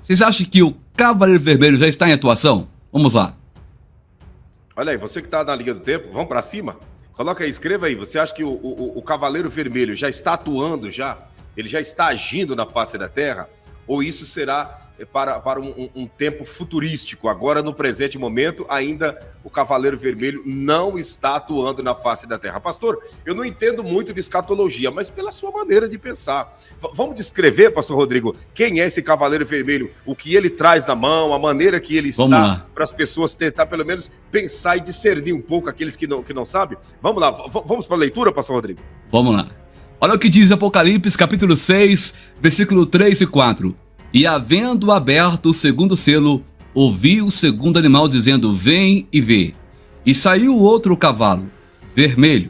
Vocês acham que o Cavaleiro Vermelho já está em atuação? Vamos lá. Olha aí, você que está na linha do tempo, vamos para cima? Coloca aí, escreva aí. Você acha que o Cavaleiro Vermelho já está atuando já? Ele já está agindo na face da Terra? Ou isso será para um tempo futurístico? Agora, no presente momento, ainda o Cavaleiro Vermelho não está atuando na face da Terra. Pastor, eu não entendo muito de escatologia, mas pela sua maneira de pensar. Vamos descrever, pastor Rodrigo, quem é esse Cavaleiro Vermelho? O que ele traz na mão, a maneira que ele está, para as pessoas tentar pelo menos pensar e discernir um pouco aqueles que não sabem? Vamos lá, vamos para a leitura, pastor Rodrigo? Vamos lá. Olha o que diz Apocalipse, capítulo 6, versículo 3 e 4. E havendo aberto o segundo selo, ouvi o segundo animal dizendo, vem e vê. E saiu outro cavalo, vermelho,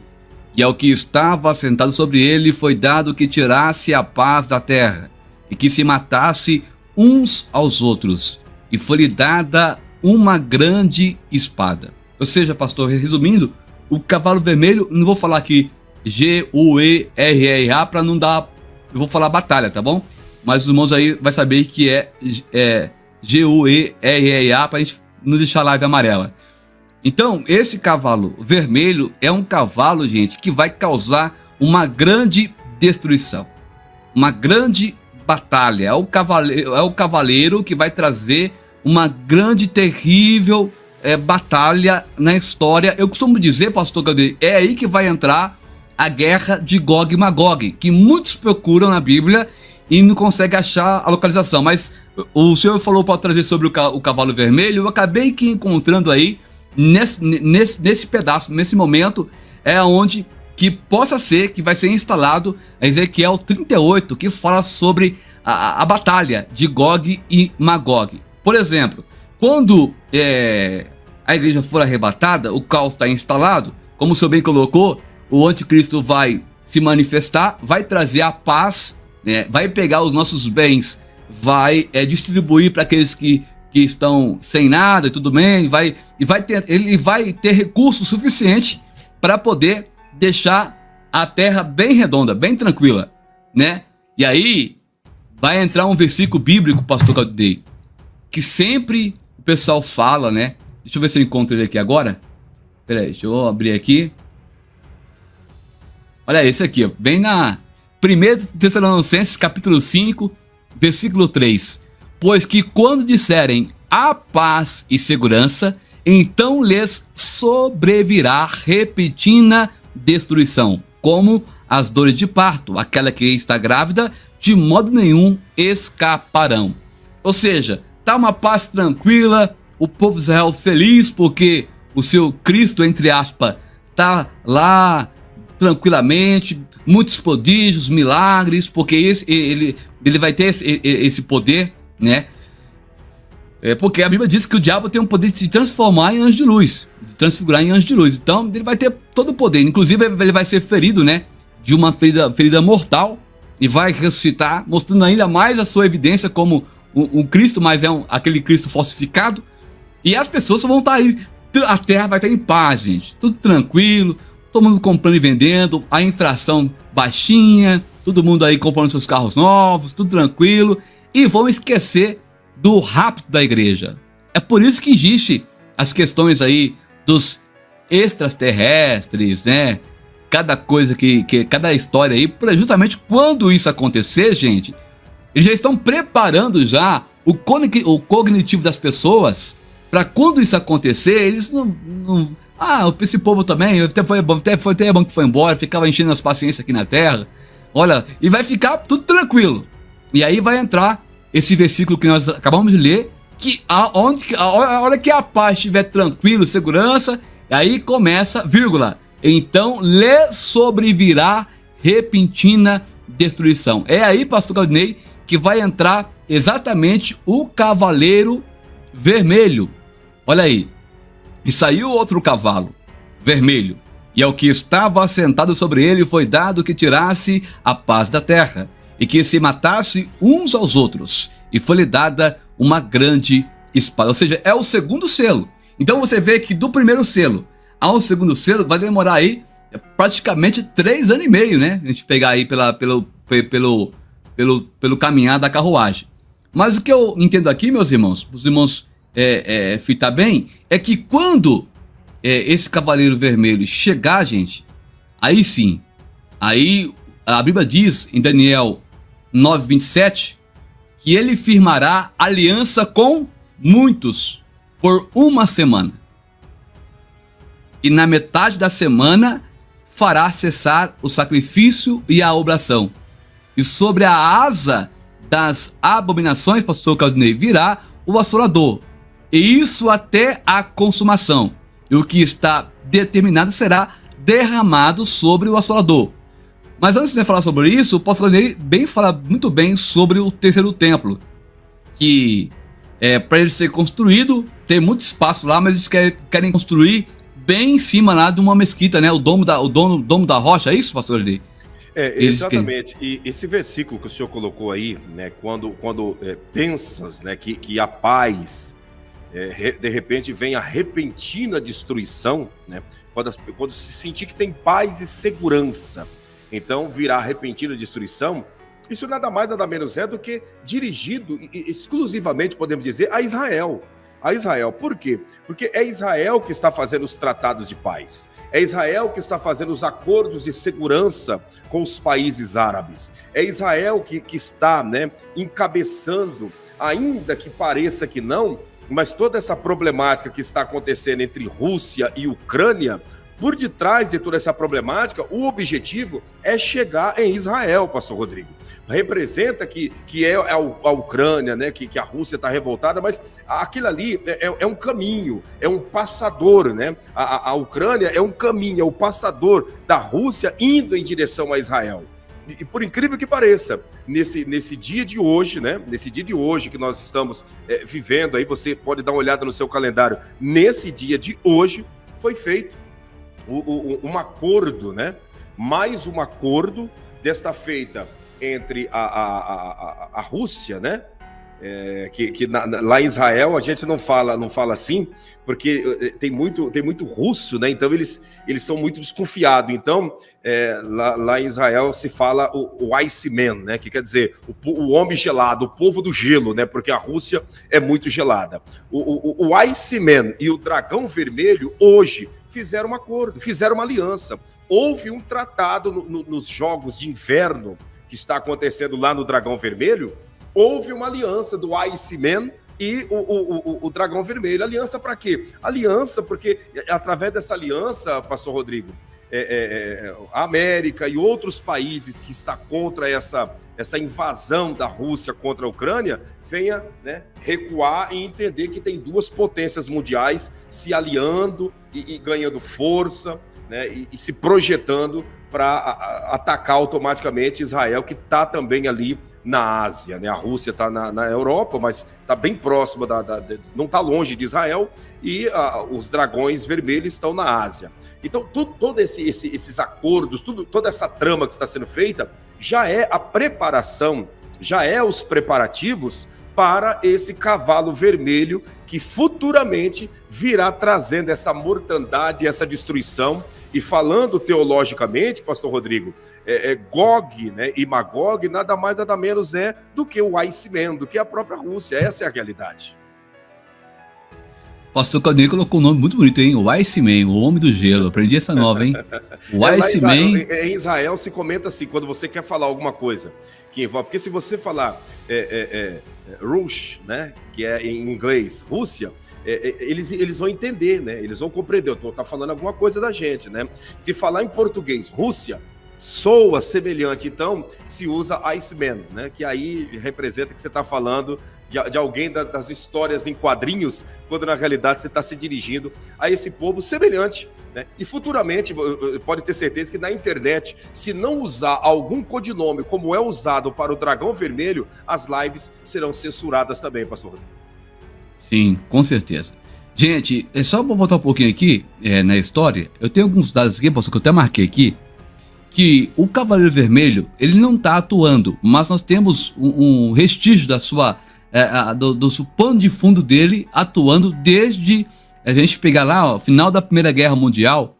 e ao que estava sentado sobre ele foi dado que tirasse a paz da terra, e que se matasse uns aos outros, e foi-lhe dada uma grande espada. Ou seja, pastor, resumindo, o cavalo vermelho, não vou falar aqui G-U-E-R-R-A para não dar, eu vou falar batalha, tá bom? Mas os irmãos aí vai saber que é G-U-E-R-R-A para a gente não deixar a live amarela. Então, esse cavalo vermelho é um cavalo, gente, que vai causar uma grande destruição. Uma grande batalha. É o cavaleiro que vai trazer uma grande, terrível batalha na história. Eu costumo dizer, pastor Gabriel, é aí que vai entrar a guerra de Gog e Magog, que muitos procuram na Bíblia e não consegue achar a localização, mas o senhor falou para trazer sobre o cavalo vermelho, eu acabei que encontrando aí, nesse pedaço, nesse momento, é onde que possa ser, que vai ser instalado Ezequiel 38, que fala sobre a batalha de Gog e Magog. Por exemplo, quando a igreja for arrebatada, o caos está instalado, como o senhor bem colocou, o anticristo vai se manifestar, vai trazer a paz, vai pegar os nossos bens, vai distribuir para aqueles que estão sem nada e tudo bem, ele vai ter recurso suficiente para poder deixar a terra bem redonda, bem tranquila, né? E aí vai entrar um versículo bíblico, pastor Claudinei, que sempre o pessoal fala, né? Deixa eu ver se eu encontro ele aqui agora. Peraí, deixa eu abrir aqui. Olha esse aqui, ó, bem na 1 Tessalonicenses capítulo 5, versículo 3. Pois que quando disserem a paz e segurança, então lhes sobrevirá repentina destruição, como as dores de parto, aquela que está grávida, de modo nenhum escaparão. Ou seja, tá uma paz tranquila, o povo de Israel feliz porque o seu Cristo, entre aspas, tá lá tranquilamente, muitos prodígios, milagres, porque ele vai ter esse poder, né? Porque a Bíblia diz que o diabo tem o poder de se transformar em anjo de luz, de transfigurar em anjo de luz. Então ele vai ter todo o poder, inclusive ele vai ser ferido, né? De uma ferida mortal, e vai ressuscitar, mostrando ainda mais a sua evidência como um Cristo, mas aquele Cristo falsificado. E as pessoas vão estar aí, a terra vai estar em paz, gente, tudo tranquilo, todo mundo comprando e vendendo, a inflação baixinha, todo mundo aí comprando seus carros novos, tudo tranquilo, e vão esquecer do rapto da igreja. É por isso que existe as questões aí dos extraterrestres, né? Cada coisa cada história aí, justamente quando isso acontecer, gente, eles já estão preparando já o cognitivo das pessoas para quando isso acontecer, eles esse povo também, até foi bom que foi embora, ficava enchendo as paciências aqui na terra, olha, e vai ficar tudo tranquilo. E aí vai entrar esse versículo que nós acabamos de ler, que a hora que a paz estiver tranquilo, segurança, aí começa, vírgula, então lhe sobrevirá repentina destruição. É aí, pastor Claudinei, que vai entrar exatamente o cavaleiro vermelho. Olha aí. E saiu outro cavalo, vermelho, e ao que estava assentado sobre ele foi dado que tirasse a paz da terra, e que se matasse uns aos outros, e foi-lhe dada uma grande espada. Ou seja, é o segundo selo. Então você vê que do primeiro selo ao segundo selo vai demorar aí praticamente 3 anos e meio, né? A gente pegar aí pelo caminhar da carruagem. Mas o que eu entendo aqui, meus irmãos, os irmãos fitar bem, é que quando esse Cavaleiro Vermelho chegar, gente, aí sim, aí a Bíblia diz em Daniel 9:27 que ele firmará aliança com muitos por uma semana. E na metade da semana fará cessar o sacrifício e a oblação. E sobre a asa das abominações, pastor Claudinei, virá o assolador. E isso até a consumação. E o que está determinado será derramado sobre o assolador. Mas antes de falar sobre isso, o pastor Claudinei fala muito bem sobre o terceiro templo. Que para ele ser construído, tem muito espaço lá, mas eles querem construir bem em cima lá de uma mesquita, né? O domo da rocha, é isso, pastor Claudinei? Exatamente. E esse versículo que o senhor colocou aí, né, quando pensas, né, que a paz, de repente vem a repentina destruição, né, quando se sentir que tem paz e segurança, então virá a repentina destruição, isso nada mais nada menos é do que dirigido exclusivamente, podemos dizer, a Israel. A Israel. Por quê? Porque é Israel que está fazendo os tratados de paz. É Israel que está fazendo os acordos de segurança com os países árabes. É Israel que está, né, encabeçando, ainda que pareça que não, mas toda essa problemática que está acontecendo entre Rússia e Ucrânia, por detrás de toda essa problemática, o objetivo é chegar em Israel, pastor Rodrigo. Representa que é a Ucrânia, né, que a Rússia está revoltada, mas aquilo ali é um caminho, é um passador, né? A Ucrânia é um caminho, é o passador da Rússia indo em direção a Israel. E por incrível que pareça, nesse dia de hoje, né? Nesse dia de hoje que nós estamos vivendo, aí você pode dar uma olhada no seu calendário, nesse dia de hoje foi feito um acordo, né? Mais um acordo desta feita entre a Rússia, né? Lá em Israel a gente não fala assim, porque tem muito russo, né? Então eles são muito desconfiados. Então lá em Israel se fala o Iceman, né? Que quer dizer o homem gelado, o povo do gelo, né? Porque a Rússia é muito gelada. O Iceman e o Dragão Vermelho hoje fizeram um acordo, fizeram uma aliança. Houve um tratado nos Jogos de Inverno que está acontecendo lá no Dragão Vermelho. Houve uma aliança do Iceman e o Dragão Vermelho. Aliança para quê? Aliança porque, através dessa aliança, pastor Rodrigo, a América e outros países que estão contra essa invasão da Rússia contra a Ucrânia, venha, né, recuar e entender que tem duas potências mundiais se aliando e ganhando força, né, e se projetando para atacar automaticamente Israel, que está também ali na Ásia, né? A Rússia está na Europa, mas está bem próxima, não está longe de Israel, e os dragões vermelhos estão na Ásia. Então, todos esses acordos, toda essa trama que está sendo feita, já é a preparação, já é os preparativos para esse cavalo vermelho que futuramente virá trazendo essa mortandade, essa destruição. E falando teologicamente, pastor Rodrigo, Gog, né, e Magog nada mais nada menos do que o Iceman, do que a própria Rússia. Essa é a realidade. Pastor Claudinei colocou um nome muito bonito, hein? O Iceman, o homem do gelo. Aprendi essa nova, hein? O Iceman. Em Israel se comenta assim, quando você quer falar alguma coisa que envolve. Porque se você falar Rush, né? Que é em inglês, Rússia, eles vão entender, né? Eles vão compreender. Eu tô falando alguma coisa da gente, né? Se falar em português, Rússia, soa semelhante, então se usa Iceman, né? Que aí representa que você está falando de alguém das histórias em quadrinhos, quando na realidade você está se dirigindo a esse povo semelhante, né? E futuramente, pode ter certeza que na internet, se não usar algum codinome como é usado para o Dragão Vermelho, as lives serão censuradas também, pastor Rodrigo. Sim, com certeza. Gente, só para voltar um pouquinho aqui na história, eu tenho alguns dados aqui, pastor, que eu até marquei aqui, que o Cavaleiro Vermelho, ele não está atuando, mas nós temos um restígio da sua do pano de fundo dele atuando desde a gente pegar lá, ó, final da Primeira Guerra Mundial,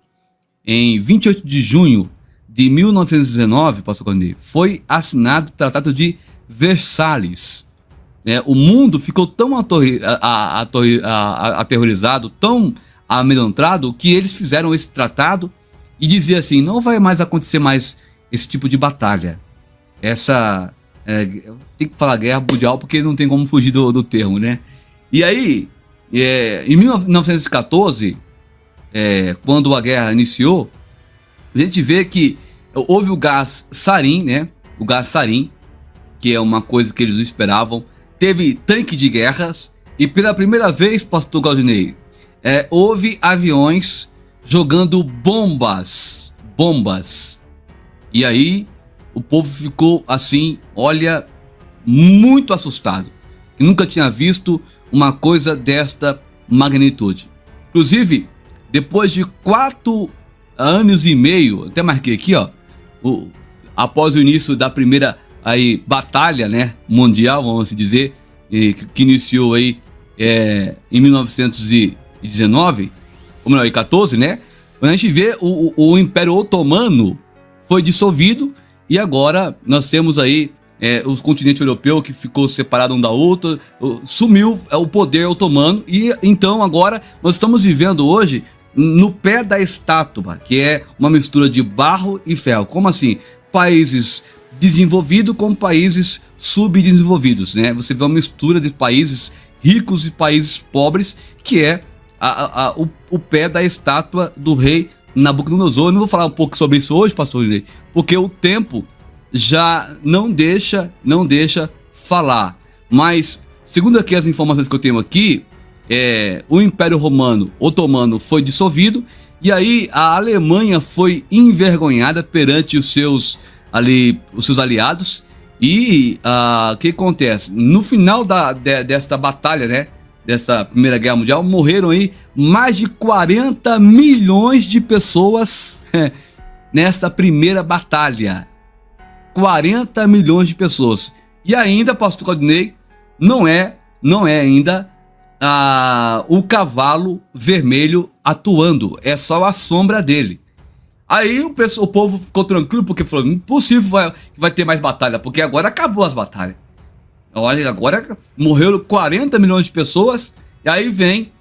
em 28 de junho de 1919, pastor Claudinei, foi assinado o Tratado de Versalhes. né, o mundo ficou tão aterrorizado, tão amedrontado, que eles fizeram esse tratado e dizia assim: não vai mais acontecer mais esse tipo de batalha. Tem que falar guerra mundial porque não tem como fugir do termo, né? E aí, em 1914, quando a guerra iniciou, a gente vê que houve o gás sarin, né? O gás sarin, que é uma coisa que eles não esperavam. Teve tanque de guerras e pela primeira vez, pastor Galdinei, houve aviões jogando bombas. E aí o povo ficou assim, olha, muito assustado. Nunca tinha visto uma coisa desta magnitude. Inclusive, depois de 4 anos e meio, até marquei aqui, ó, após o início da primeira batalha, né, mundial, vamos dizer, que iniciou aí em 1919, ou melhor, em 14, né? A gente vê o Império Otomano foi dissolvido e agora nós temos aí os continentes europeus que ficou separado um da outra, sumiu o poder otomano e então agora nós estamos vivendo hoje no pé da estátua, que é uma mistura de barro e ferro. Como assim? Países desenvolvidos com países subdesenvolvidos, né? Você vê uma mistura de países ricos e países pobres, que é o pé da estátua do rei Nabucodonosor. Eu não vou falar um pouco sobre isso hoje, pastor Ney, porque o tempo já não deixa falar. Mas, segundo aqui as informações que eu tenho aqui, o Império Otomano foi dissolvido e aí a Alemanha foi envergonhada perante os seus aliados. E o que acontece? No final desta batalha, né, dessa Primeira Guerra Mundial, morreram aí mais de 40 milhões de pessoas nessa primeira batalha. 40 milhões de pessoas. E ainda, pastor Claudinei, não é ainda o cavalo vermelho atuando, é só a sombra dele. Aí o povo ficou tranquilo porque falou: impossível vai ter mais batalha, porque agora acabou as batalhas. Olha, agora morreram 40 milhões de pessoas e aí vem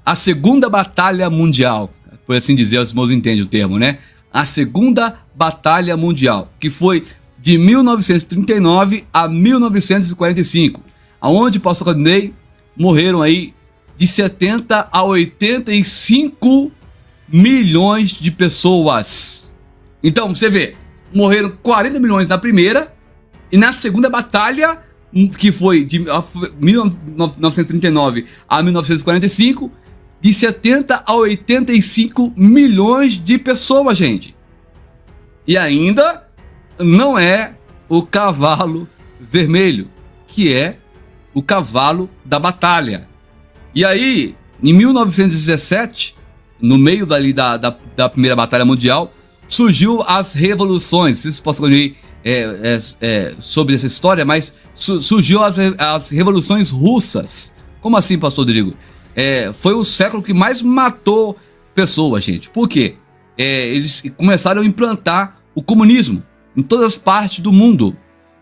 a Segunda Batalha Mundial, por assim dizer, os irmãos entendem o termo, né? A Segunda Batalha Mundial, que foi de 1939 a 1945, aonde, pastor Claudinei, morreram aí de 70 a 85 milhões de pessoas. Então, você vê, morreram 40 milhões na primeira e na segunda batalha, que foi de 1939 a 1945, de 70 a 85 milhões de pessoas, gente. E ainda não é o cavalo vermelho, que é o cavalo da batalha. E aí, em 1917, no meio da Primeira Batalha Mundial, surgiu as revoluções. Vocês possam ler sobre essa história, mas surgiu as revoluções russas. Como assim, pastor Rodrigo? Foi o século que mais matou pessoas, gente. Por quê? Eles começaram a implantar o comunismo em todas as partes do mundo.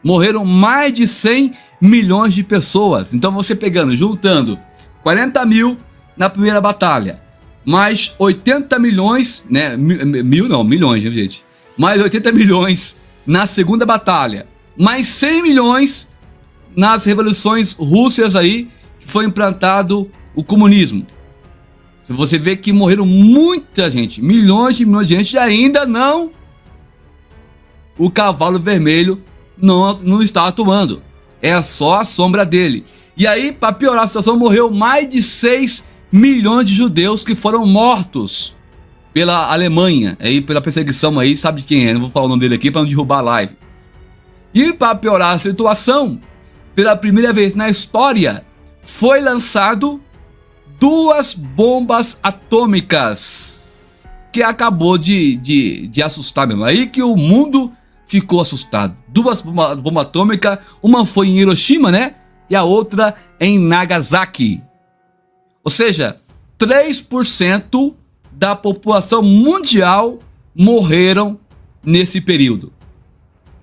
Morreram mais de 100 milhões de pessoas. Então você juntando 40 mil na primeira batalha, mais 80 milhões, né? Milhões, gente. Mais 80 milhões na segunda batalha, mais 100 milhões nas revoluções russas aí, que foi implantado o comunismo. Você vê que morreram muita gente, milhões de gente, e ainda não, o cavalo vermelho não está atuando. É só a sombra dele. E aí, para piorar a situação, morreu mais de 6 milhões de judeus que foram mortos pela Alemanha, aí, pela perseguição aí, sabe quem é, não vou falar o nome dele aqui para não derrubar a live. E para piorar a situação, pela primeira vez na história, foi lançado 2 bombas atômicas, que acabou de assustar mesmo. Aí que o mundo ficou assustado. 2 bombas atômicas, uma foi em Hiroshima, né? E a outra em Nagasaki. Ou seja, 3% da população mundial morreram nesse período.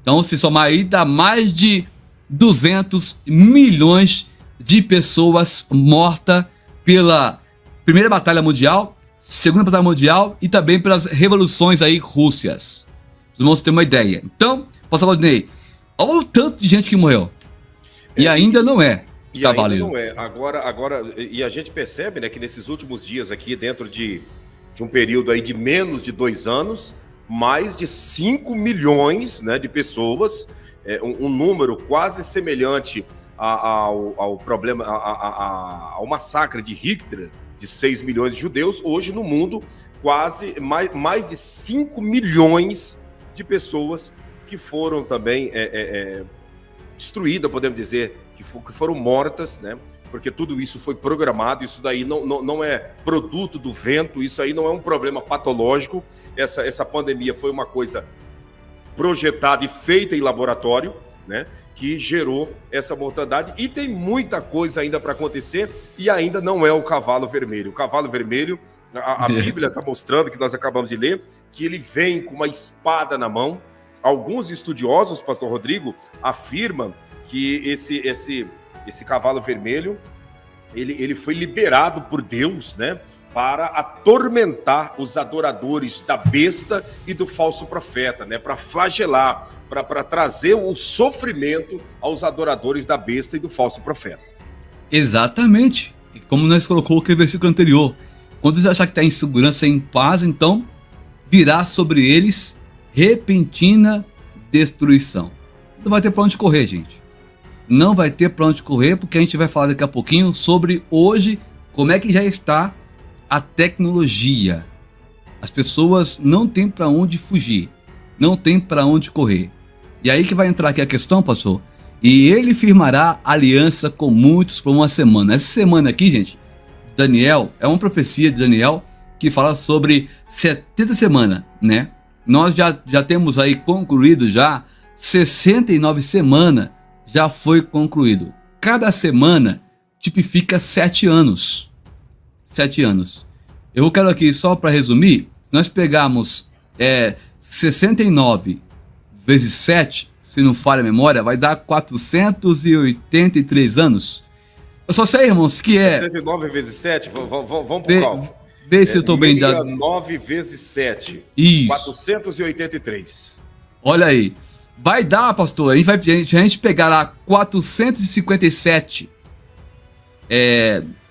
Então, se somar aí, dá mais de 200 milhões de pessoas mortas pela Primeira Batalha Mundial, Segunda Batalha Mundial e também pelas revoluções aí rússias. Os irmãos terem uma ideia. Então, pastor Valdinei, olha o tanto de gente que morreu. E ainda não é. E ainda não é. Agora, e a gente percebe, né, que nesses últimos dias aqui, dentro de um período aí de menos de 2 anos, mais de 5 milhões, né, de pessoas, um número quase semelhante ao problema, ao massacre de Hitler, de 6 milhões de judeus. Hoje no mundo, quase mais de 5 milhões de pessoas que foram também destruídas, podemos dizer, que foram mortas, né? Porque tudo isso foi programado, isso daí não é produto do vento, isso aí não é um problema patológico. Essa pandemia foi uma coisa projetada e feita em laboratório, né? Que gerou essa mortandade, e tem muita coisa ainda para acontecer, e ainda não é o cavalo vermelho. O cavalo vermelho, a Bíblia está mostrando, que nós acabamos de ler, que ele vem com uma espada na mão. Alguns estudiosos, pastor Rodrigo, afirmam que esse cavalo vermelho, ele foi liberado por Deus, né, para atormentar os adoradores da besta e do falso profeta, né, para flagelar, para trazer o sofrimento aos adoradores da besta e do falso profeta. Exatamente. E como nós colocamos aquele versículo anterior, quando eles acharem que está em segurança e em paz, então virá sobre eles repentina destruição. Não vai ter para onde correr, gente. Não vai ter para onde correr, porque a gente vai falar daqui a pouquinho sobre hoje como é que já está a tecnologia. As pessoas não têm para onde fugir, não têm para onde correr. E aí que vai entrar aqui a questão, pastor. E ele firmará aliança com muitos por uma semana. Essa semana aqui, gente, Daniel, é uma profecia de Daniel que fala sobre 70 semanas, né? Nós já temos aí concluído já 69 semanas. Já foi concluído. Cada semana tipifica 7 anos. 7 anos. Eu quero aqui, só para resumir, nós pegamos 69 vezes 7, se não falha a memória, vai dar 483 anos. Eu só sei, irmãos, que 69 vezes 7, vamos pro cálculo. Vê se eu estou bem dado. 9 vezes 7. Isso. 483. Olha aí. Vai dar, pastor, a gente pegar lá 457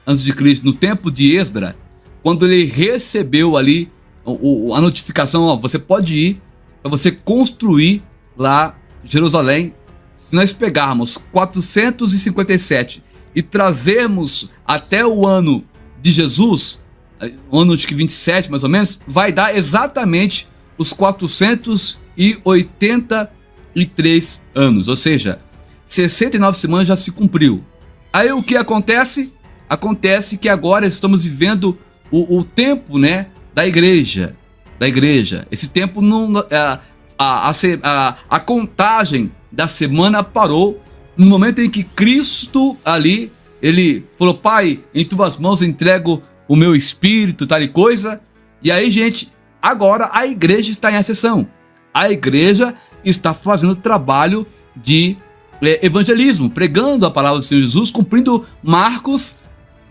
antes de Cristo, no tempo de Esdra, quando ele recebeu ali a notificação, ó, você pode ir para você construir lá Jerusalém. Se nós pegarmos 457 e trazermos até o ano de Jesus, o ano de 27 mais ou menos, vai dar exatamente os 483 anos, ou seja, 69 semanas já se cumpriu. Aí o que acontece? Acontece que agora estamos vivendo o tempo, né, da igreja. Esse tempo a contagem da semana parou no momento em que Cristo ali, ele falou: Pai, em tuas mãos entrego o meu espírito, tal e coisa. E aí, gente, agora a igreja está em ascensão. A igreja está fazendo trabalho de evangelismo, pregando a palavra do Senhor Jesus, cumprindo Marcos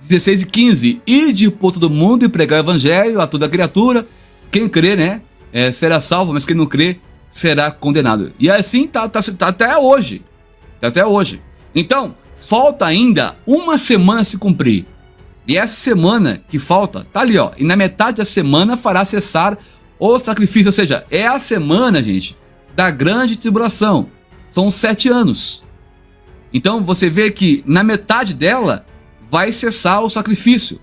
16 e 15. Ide por todo mundo e pregar o evangelho a toda criatura. Quem crê, né, será salvo, mas quem não crê será condenado. E assim tá até hoje. Tá até hoje. Então, falta ainda uma semana a se cumprir. E essa semana que falta, tá ali, ó. E na metade da semana fará cessar o sacrifício. Ou seja, é a semana, gente, da grande tribulação. São 7 anos. Então você vê que na metade dela vai cessar o sacrifício,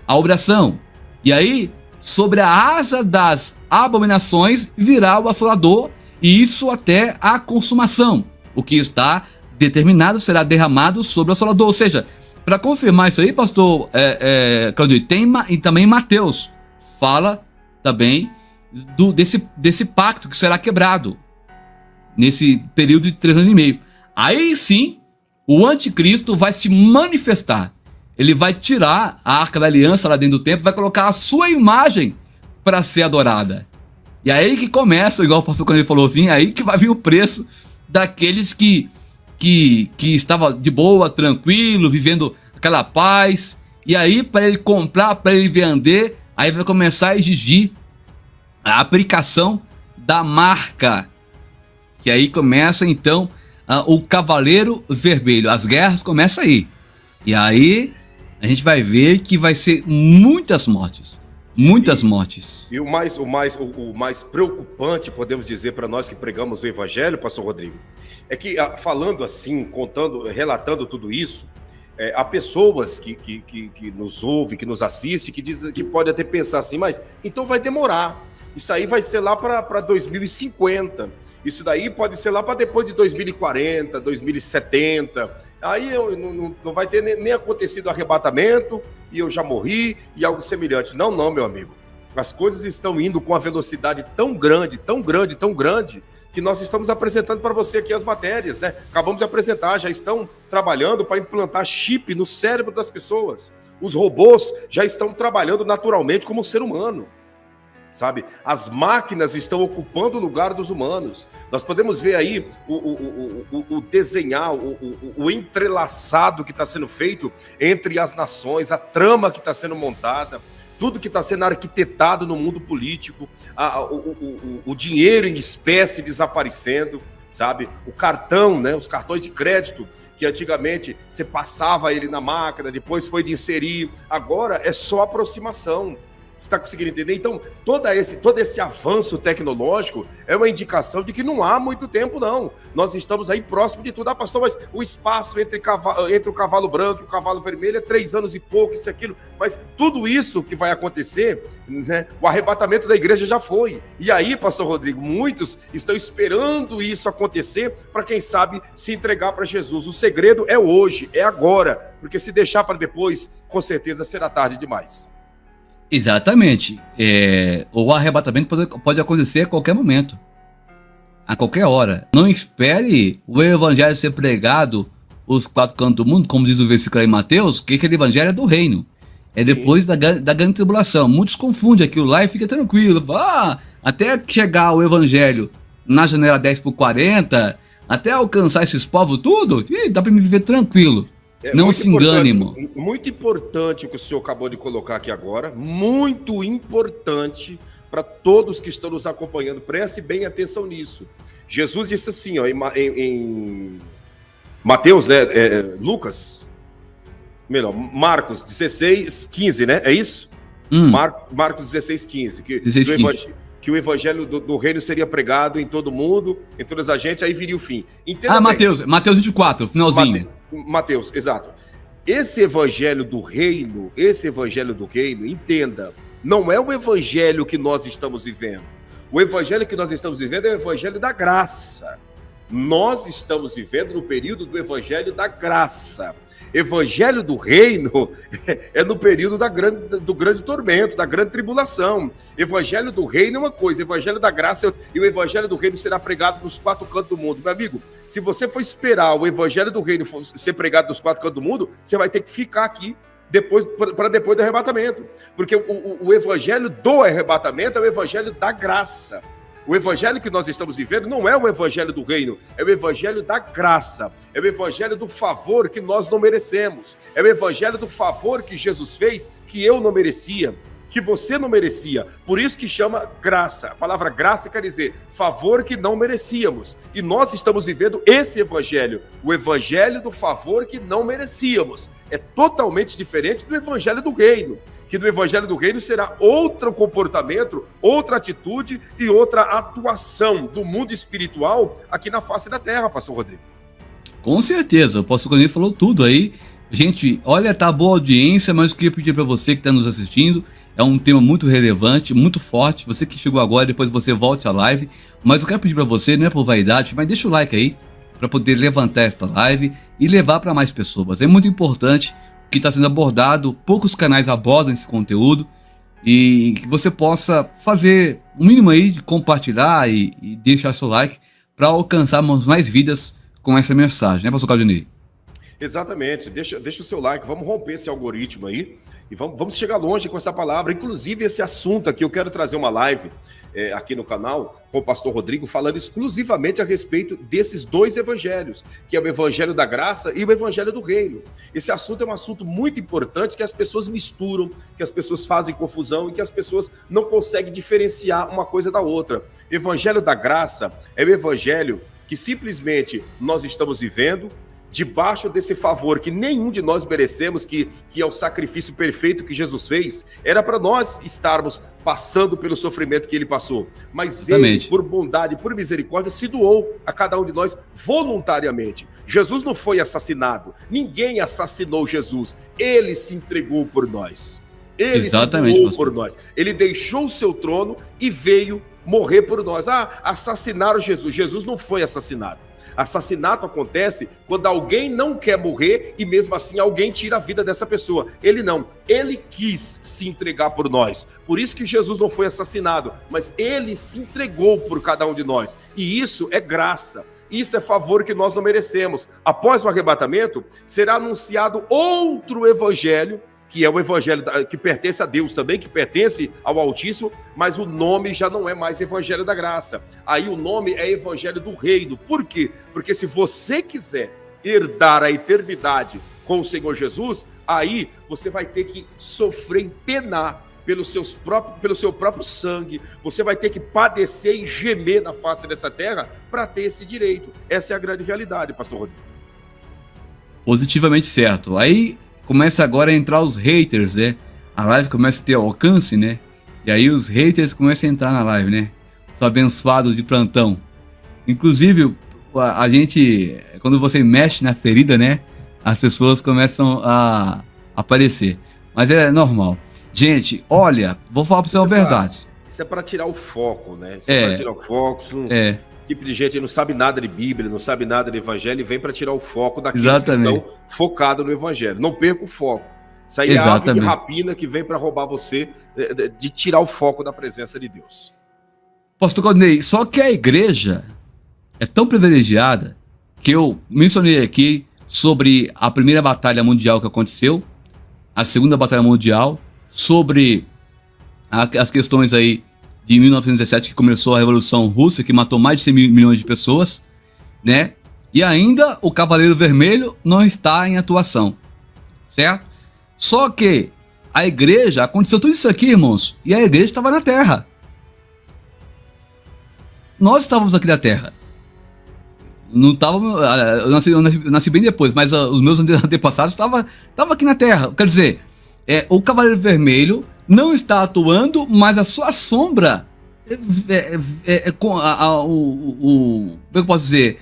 a oração. E aí, sobre a asa das abominações virá o assolador, e isso até a consumação. O que está determinado será derramado sobre o assolador. Ou seja, para confirmar isso aí, pastor Claudio, tem e também Mateus fala também desse pacto que será quebrado nesse período de 3 anos e meio. Aí sim, o anticristo vai se manifestar. Ele vai tirar a arca da aliança lá dentro do templo, vai colocar a sua imagem para ser adorada. E aí que começa, igual o pastor Claudio falou assim, aí que vai vir o preço daqueles que que estava de boa, tranquilo, vivendo aquela paz. E aí, para ele comprar, para ele vender, aí vai começar a exigir a aplicação da marca. Que aí começa, então, o Cavaleiro Vermelho. As guerras começam aí. E aí, a gente vai ver que vai ser muitas mortes. Muitas mortes. E o mais preocupante, podemos dizer, para nós que pregamos o Evangelho, pastor Rodrigo, é que, falando assim, contando, relatando tudo isso, há pessoas que nos ouvem, que nos assistem, que dizem, que podem até pensar assim, mas então vai demorar. Isso aí vai ser lá para 2050. Isso daí pode ser lá para depois de 2040, 2070. Aí não vai ter nem acontecido arrebatamento e eu já morri e algo semelhante. Não, meu amigo. As coisas estão indo com uma velocidade tão grande, tão grande, tão grande, que nós estamos apresentando para você aqui as matérias, né? Acabamos de apresentar, já estão trabalhando para implantar chip no cérebro das pessoas. Os robôs já estão trabalhando naturalmente como um ser humano, sabe? As máquinas estão ocupando o lugar dos humanos. Nós podemos ver aí o desenhar, o entrelaçado que está sendo feito entre as nações, a trama que está sendo montada, tudo que está sendo arquitetado no mundo político, o dinheiro em espécie desaparecendo, sabe? O cartão, né? Os cartões de crédito, que antigamente você passava ele na máquina, depois foi de inserir, agora é só aproximação. Você está conseguindo entender? Então, todo esse avanço tecnológico é uma indicação de que não há muito tempo, não. Nós estamos aí próximo de tudo. Pastor, mas o espaço entre o cavalo branco e o cavalo vermelho é 3 anos e pouco, isso e aquilo. Mas tudo isso que vai acontecer, né, o arrebatamento da igreja já foi. E aí, pastor Rodrigo, muitos estão esperando isso acontecer para, quem sabe, se entregar para Jesus. O segredo é hoje, é agora. Porque se deixar para depois, com certeza será tarde demais. Exatamente. O arrebatamento pode acontecer a qualquer momento, a qualquer hora. Não espere o evangelho ser pregado os 4 cantos do mundo, como diz o versículo aí em Mateus, que aquele evangelho é do reino. É depois da grande tribulação. Muitos confundem aquilo lá e fica tranquilo. Até chegar o evangelho na janela 10/40, até alcançar esses povos tudo, dá para me viver tranquilo. Não se engane, irmão. Muito importante o que o senhor acabou de colocar aqui agora. Muito importante para todos que estão nos acompanhando. Preste bem atenção nisso. Jesus disse assim, ó, em Mateus, né? Marcos 16:15, né? É isso? Marcos 16:15. Que o evangelho do reino seria pregado em todo mundo, em todas as gente, aí viria o fim. Mateus 24, finalzinho. Mateus, exato. Esse evangelho do reino, entenda, não é o evangelho que nós estamos vivendo. O evangelho que nós estamos vivendo é o evangelho da graça. Nós estamos vivendo no período do evangelho da graça. Evangelho do reino é no período do grande tormento, da grande tribulação. Evangelho do reino é uma coisa, evangelho da graça e o evangelho do reino será pregado nos 4 cantos do mundo. Meu amigo, se você for esperar o evangelho do reino ser pregado nos 4 cantos do mundo, você vai ter que ficar aqui para depois do arrebatamento. Porque o evangelho do arrebatamento é o evangelho da graça. O evangelho que nós estamos vivendo não é o evangelho do reino, é o evangelho da graça, é o evangelho do favor que nós não merecemos, é o evangelho do favor que Jesus fez, que eu não merecia, que você não merecia, por isso que chama graça. A palavra graça quer dizer favor que não merecíamos, e nós estamos vivendo esse evangelho, o evangelho do favor que não merecíamos. É totalmente diferente do evangelho do reino, que do evangelho do reino será outro comportamento, outra atitude e outra atuação do mundo espiritual aqui na face da terra, pastor Rodrigo. Com certeza, o pastor Rodrigo falou tudo aí. Gente, olha, tá boa audiência, mas eu queria pedir para você que está nos assistindo, é um tema muito relevante, muito forte. Você que chegou agora, depois você volte à live, mas eu quero pedir para você, não é por vaidade, mas deixa o like aí, para poder levantar esta live e levar para mais pessoas. É muito importante que está sendo abordado, poucos canais abordam esse conteúdo, e que você possa fazer o mínimo aí de compartilhar e deixar seu like para alcançarmos mais vidas com essa mensagem, né, pastor Claudinei? Exatamente. Deixa o seu like, vamos romper esse algoritmo aí e vamos chegar longe com essa palavra. Inclusive, esse assunto aqui, eu quero trazer uma live aqui no canal com o pastor Rodrigo, falando exclusivamente a respeito desses dois evangelhos, que é o evangelho da graça e o evangelho do reino. Esse assunto é um assunto muito importante que as pessoas misturam, que as pessoas fazem confusão e que as pessoas não conseguem diferenciar uma coisa da outra. Evangelho da graça é o evangelho que simplesmente nós estamos vivendo debaixo desse favor que nenhum de nós merecemos, que é o sacrifício perfeito que Jesus fez. Era para nós estarmos passando pelo sofrimento que ele passou, mas ele, por bondade, por misericórdia, se doou a cada um de nós voluntariamente. Jesus não foi assassinado, ninguém assassinou Jesus, ele se entregou por nós. Ele se doou por nós. Ele deixou o seu trono e veio morrer por nós. Assassinaram Jesus. Jesus não foi assassinado. Assassinato acontece quando alguém não quer morrer e mesmo assim alguém tira a vida dessa pessoa. Ele não, ele quis se entregar por nós. Por isso que Jesus não foi assassinado, mas ele se entregou por cada um de nós. E isso é graça. Isso é favor que nós não merecemos. Após o arrebatamento, será anunciado outro evangelho, que é o evangelho que pertence a Deus também, que pertence ao Altíssimo, mas o nome já não é mais evangelho da graça. Aí o nome é evangelho do reino. Por quê? Porque se você quiser herdar a eternidade com o Senhor Jesus, aí você vai ter que sofrer e penar pelo seu próprio sangue. Você vai ter que padecer e gemer na face dessa terra para ter esse direito. Essa é a grande realidade, pastor Rodrigo. Positivamente certo. Aí começa agora a entrar os haters, né? A live começa a ter alcance, né? E aí os haters começam a entrar na live, né? Os abençoados de plantão. Inclusive, a gente, quando você mexe na ferida, né? As pessoas começam a aparecer. Mas é normal. Gente, olha, vou falar pra você a verdade. Isso é pra tirar o foco, né? Isso é pra tirar o foco. Esse tipo de gente não sabe nada de Bíblia, não sabe nada de Evangelho e vem para tirar o foco daqueles que estão focados no Evangelho. Não perca o foco. Isso aí é a ave de rapina que vem para roubar você, de tirar o foco da presença de Deus. Pastor Claudinei, só que a igreja é tão privilegiada que eu mencionei aqui sobre a primeira batalha mundial que aconteceu, a segunda batalha mundial, sobre as questões aí de 1917, que começou a Revolução Russa, que matou mais de 100 milhões de pessoas, né? E ainda o Cavaleiro Vermelho não está em atuação, certo? Só que a igreja, aconteceu tudo isso aqui, irmãos, e a igreja estava na terra. Nós estávamos aqui na terra. Não estávamos, eu nasci bem depois, mas os meus antepassados estavam aqui na terra. Quer dizer, o Cavaleiro Vermelho não está atuando, mas a sua sombra como é que eu posso dizer?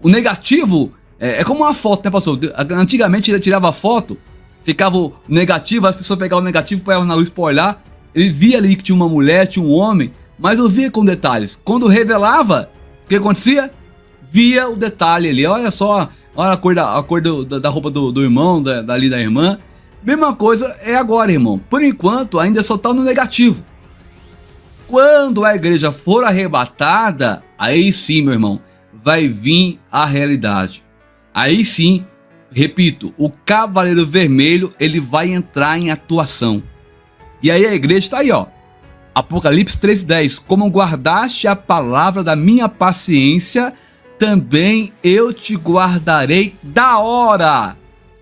O negativo é como uma foto, né, pastor? Antigamente ele tirava a foto, ficava o negativo, as pessoas pegavam o negativo, põevam na luz para olhar, ele via ali que tinha uma mulher, tinha um homem, mas eu via com detalhes. Quando revelava, o que acontecia? Via o detalhe ali, olha só, olha a cor da roupa do irmão, da irmã. Mesma coisa é agora, irmão. Por enquanto, ainda só está no negativo. Quando a igreja for arrebatada, aí sim, meu irmão, vai vir a realidade. Aí sim, repito, o Cavaleiro Vermelho, ele vai entrar em atuação. E aí a igreja está aí, ó. Apocalipse 3:10. Como guardaste a palavra da minha paciência, também eu te guardarei da hora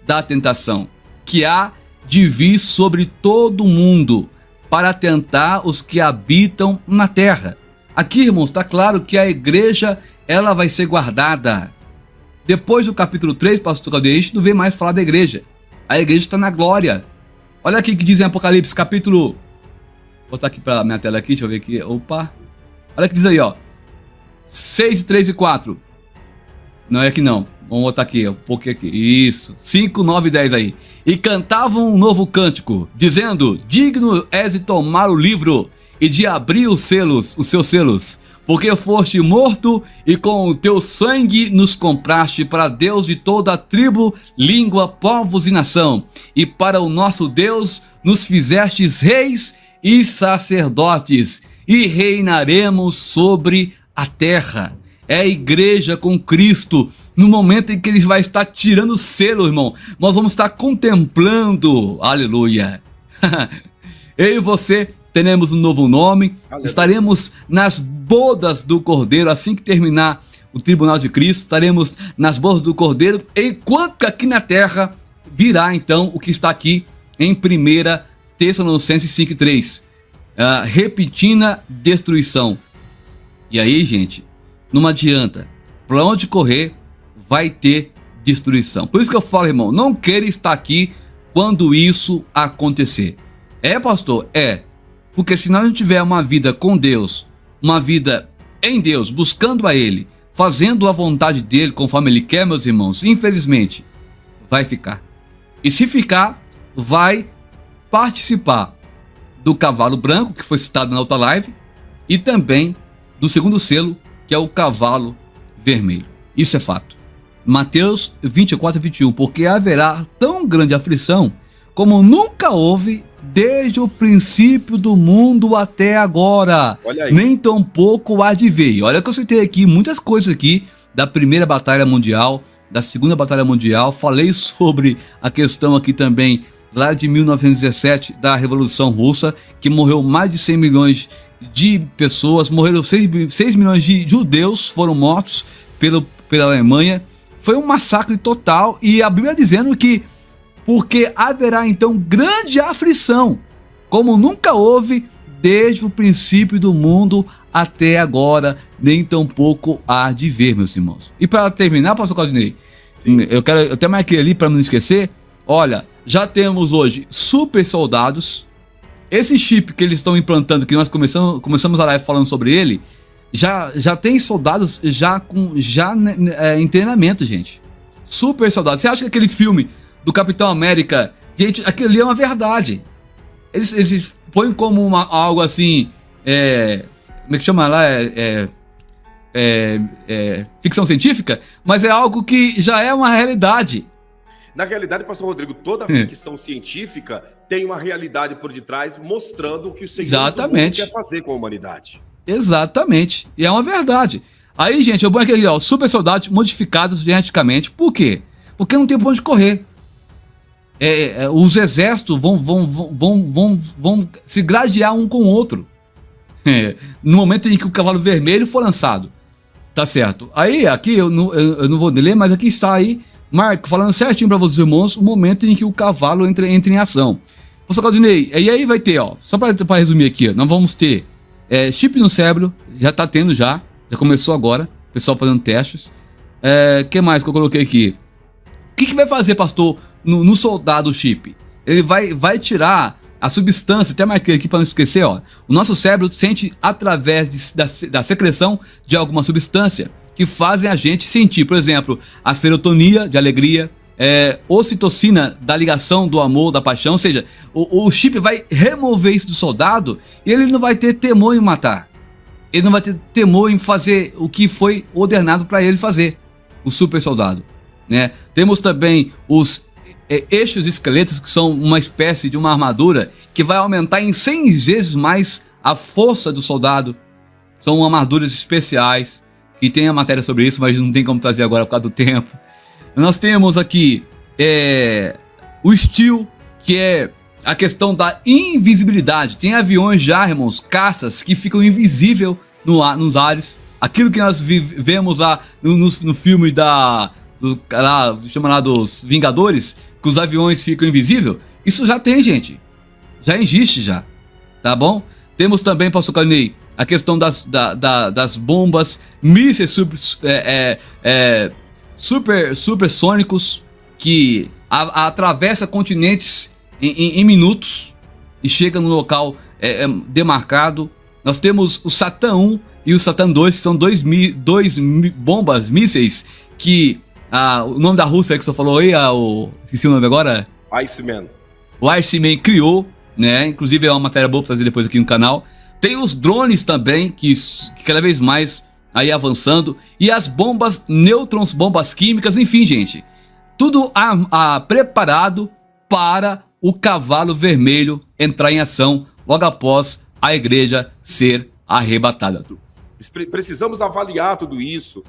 da tentação, que há de vir sobre todo o mundo, para tentar os que habitam na terra. Aqui, irmãos, está claro que a igreja, ela vai ser guardada. Depois do capítulo 3, pastor Claudio, a gente não vê mais falar da igreja. A igreja está na glória. Olha aqui o que diz em Apocalipse, capítulo... Vou botar aqui para minha tela aqui, deixa eu ver aqui. Opa! Olha o que diz aí, ó. 6, 3 e 4. Não é aqui não. Vamos botar aqui, um pouquinho aqui. Isso. 5, 9 e 10 aí. E cantavam um novo cântico, dizendo: digno és de tomar o livro e de abrir os seus selos, porque foste morto e com o teu sangue nos compraste para Deus de toda a tribo, língua, povos e nação. E para o nosso Deus nos fizestes reis e sacerdotes, e reinaremos sobre a terra. é a igreja com Cristo. No momento em que ele vai estar tirando o selo, irmão, nós vamos estar contemplando, aleluia. Eu e você teremos um novo nome, aleluia. Estaremos nas bodas do Cordeiro, assim que terminar o tribunal de Cristo, estaremos nas bodas do Cordeiro, enquanto aqui na terra virá então o que está aqui em 1 Tessalonicenses 5:3, repentina destruição. E aí, gente, não adianta, para onde correr vai ter destruição. Por isso que eu falo, irmão, não queira estar aqui quando isso acontecer. É, pastor? É. Porque se nós não tiver uma vida com Deus, uma vida em Deus, buscando a Ele, fazendo a vontade dEle conforme Ele quer, meus irmãos, infelizmente, vai ficar. E se ficar, vai participar do cavalo branco, que foi citado na outra live, e também do segundo selo, que é o cavalo vermelho. Isso é fato. Mateus 24:21, porque haverá tão grande aflição como nunca houve desde o princípio do mundo até agora, nem tampouco há de ver. Olha que eu citei aqui muitas coisas aqui da primeira batalha mundial, da segunda batalha mundial, falei sobre a questão aqui também lá de 1917 da Revolução Russa, que morreu mais de 100 milhões de pessoas, morreram 6 milhões de judeus, foram mortos pela Alemanha. Foi um massacre total, e a Bíblia dizendo que porque haverá então grande aflição, como nunca houve desde o princípio do mundo até agora, nem tampouco há de ver, meus irmãos. E para terminar, pastor Claudinei, eu até marquei ali para não esquecer, olha, já temos hoje super soldados. Esse chip que eles estão implantando, que nós começamos a live falando sobre ele, já tem soldados em treinamento, gente. Super soldados. Você acha que aquele filme do Capitão América, gente, aquilo ali é uma verdade. Eles põem como algo assim, como é que chama lá? Ficção científica, mas é algo que já é uma realidade. Na realidade, pastor Rodrigo, toda ficção científica tem uma realidade por detrás, mostrando o que o Senhor do mundo quer fazer com a humanidade. Exatamente, e é uma verdade. Aí, gente, eu ponho aqui, ó, super soldados modificados geneticamente. Por quê? Porque não tem pra onde correr. Os exércitos vão se gradear um com o outro. No momento em que o cavalo vermelho for lançado. Tá certo. Aí, aqui, eu não vou ler, mas aqui está aí, Marco, falando certinho para vocês, irmãos, o momento em que o cavalo entra em ação. Pastor Claudinei, e aí vai ter, ó, só para resumir aqui, ó, nós vamos ter chip no cérebro, já tá tendo já começou agora, o pessoal fazendo testes. Que mais que eu coloquei aqui? O que vai fazer, pastor, no soldado chip? Ele vai tirar a substância, até marquei aqui para não esquecer, ó. O nosso cérebro sente através da secreção de alguma substância que fazem a gente sentir, por exemplo, a serotonina de alegria, ocitocina da ligação do amor, da paixão. Ou seja, o chip vai remover isso do soldado e ele não vai ter temor em matar. Ele não vai ter temor em fazer o que foi ordenado para ele fazer, o super soldado, né? Temos também os eixos esqueletos, que são uma espécie de uma armadura que vai aumentar em 100 vezes mais a força do soldado. São armaduras especiais, que tem a matéria sobre isso, mas não tem como trazer agora por causa do tempo. Nós temos aqui o steel, que é a questão da invisibilidade. Tem aviões já, irmãos, caças, que ficam invisíveis nos ares. Aquilo que nós vemos lá no filme chama lá dos Vingadores, que os aviões ficam invisíveis. Isso já tem, gente. Já existe já. Tá bom? Temos também, pastor Claudinei, a questão das bombas, mísseis supersônicos que atravessa continentes em minutos e chega no local demarcado. Nós temos o Satan 1 e o Satan 2, que são dois bombas, mísseis, que o nome da Rússia que você falou aí, esqueci o nome agora? Iceman. O Iceman criou, né? Inclusive é uma matéria boa para trazer depois aqui no canal. Tem os drones também, que cada vez mais aí avançando. E as bombas nêutrons, bombas químicas, enfim, gente. Tudo preparado para o cavalo vermelho entrar em ação logo após a igreja ser arrebatada. Precisamos avaliar tudo isso,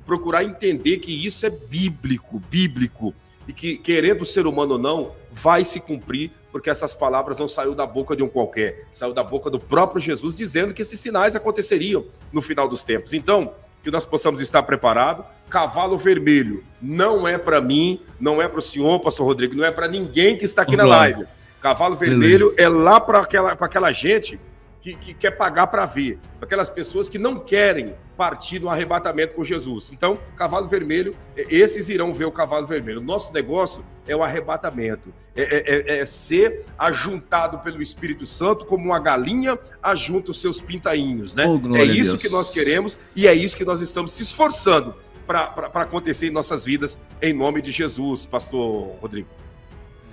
procurar entender que isso é bíblico, e que, querendo o ser humano ou não, vai se cumprir, porque essas palavras não saiu da boca de um qualquer, saiu da boca do próprio Jesus, dizendo que esses sinais aconteceriam no final dos tempos. Então, que nós possamos estar preparados. Cavalo vermelho não é para mim, não é para o senhor, pastor Rodrigo, não é para ninguém que está aqui na live. Cavalo vermelho é lá para aquela gente que quer pagar para ver, para aquelas pessoas que não querem partir no arrebatamento com Jesus. Então, cavalo vermelho, esses irão ver o cavalo vermelho. O nosso negócio é o arrebatamento, é ser ajuntado pelo Espírito Santo como uma galinha ajunta os seus pintainhos, né? É isso que nós queremos e é isso que nós estamos se esforçando para acontecer em nossas vidas, em nome de Jesus, pastor Rodrigo.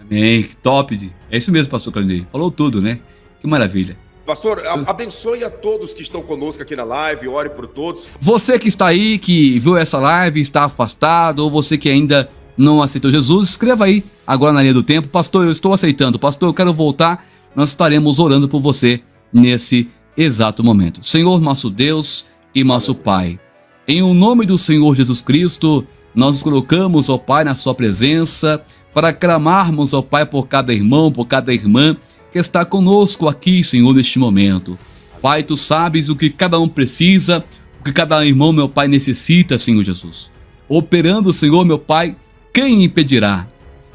Amém, que top. É isso mesmo, pastor Claudinei. Falou tudo, né? Que maravilha. Pastor, abençoe a todos que estão conosco aqui na live, ore por todos. Você que está aí, que viu essa live, está afastado, ou você que ainda não aceitou Jesus, escreva aí agora na linha do tempo: pastor, eu estou aceitando, pastor, eu quero voltar. Nós estaremos orando por você nesse exato momento. Senhor, nosso Deus e nosso Pai, em o nome do Senhor Jesus Cristo, nós nos colocamos, ó Pai, na sua presença, para clamarmos, ó Pai, por cada irmão, por cada irmã que está conosco aqui, Senhor, neste momento. Pai, Tu sabes o que cada um precisa, o que cada irmão, meu Pai, necessita, Senhor Jesus. Operando, Senhor, meu Pai, quem impedirá?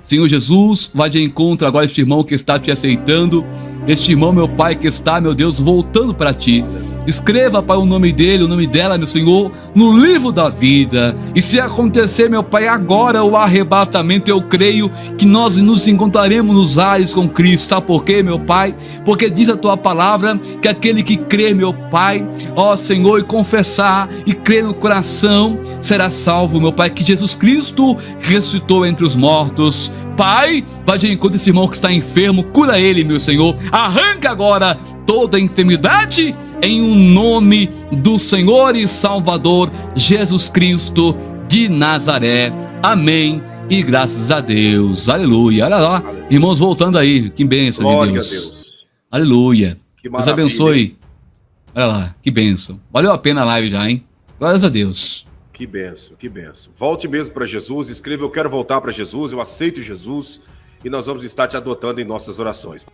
Senhor Jesus, vai de encontro agora este irmão que está Te aceitando, este irmão, meu Pai, que está, meu Deus, voltando para Ti. Escreva, Pai, o nome dele, o nome dela, meu Senhor, no livro da vida. E se acontecer, meu Pai, agora o arrebatamento, eu creio que nós nos encontraremos nos ares com Cristo. Sabe por quê, meu Pai? Porque diz a Tua palavra que aquele que crê, meu Pai, ó Senhor, e confessar e crer no coração, será salvo, meu Pai, que Jesus Cristo ressuscitou entre os mortos. Pai, vai de encontro esse irmão que está enfermo, cura ele, meu Senhor. Arranca agora toda a enfermidade em um nome do Senhor e Salvador Jesus Cristo de Nazaré. Amém. E graças a Deus. Aleluia. Olha lá, irmãos voltando aí. Que bênção de Deus. Glória a Deus. Aleluia. Que Deus abençoe. Olha lá, que bênção. Valeu a pena a live já, hein? Glórias a Deus. Que bênção, que bênção. Volte mesmo para Jesus, escreva: eu quero voltar para Jesus, eu aceito Jesus, e nós vamos estar te adotando em nossas orações.